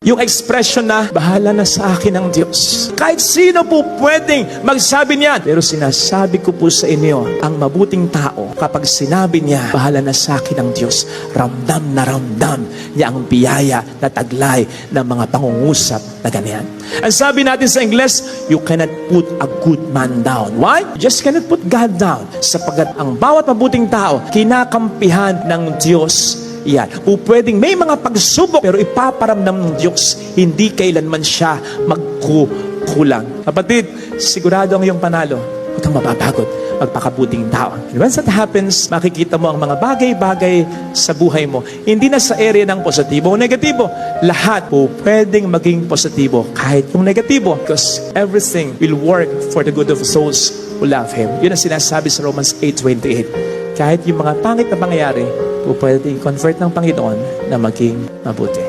Yung expression na, bahala na sa akin ang Diyos. Kahit sino po pwedeng magsabi niyan. Pero sinasabi ko po sa inyo, ang mabuting tao, kapag sinabi niya, bahala na sa akin ang Diyos, ramdam na ramdam niya ang biyaya na taglay ng mga pangungusap na ganyan. Ang sabi natin sa Ingles, you cannot put a good man down. Why? You just cannot put God down. Sapagat ang bawat mabuting tao, kinakampihan ng Diyos. Yan. O pwedeng may mga pagsubok pero ipaparamdam ng Diyos, hindi kailanman siya magkukulang. Kapatid, sigurado ang iyong panalo. Huwag kang mapapagod, magpakabuting tao. And once that happens, makikita mo ang mga bagay-bagay sa buhay mo. Hindi na sa area ng positibo o negatibo. Lahat po pwedeng maging positibo kahit yung negatibo. Because everything will work for the good of souls who love Him. Yun ang sinasabi sa Romans 8:28. Kahit yung mga pangit na pangyayari, po pwede i-convert ng Panginoon na maging mabuti.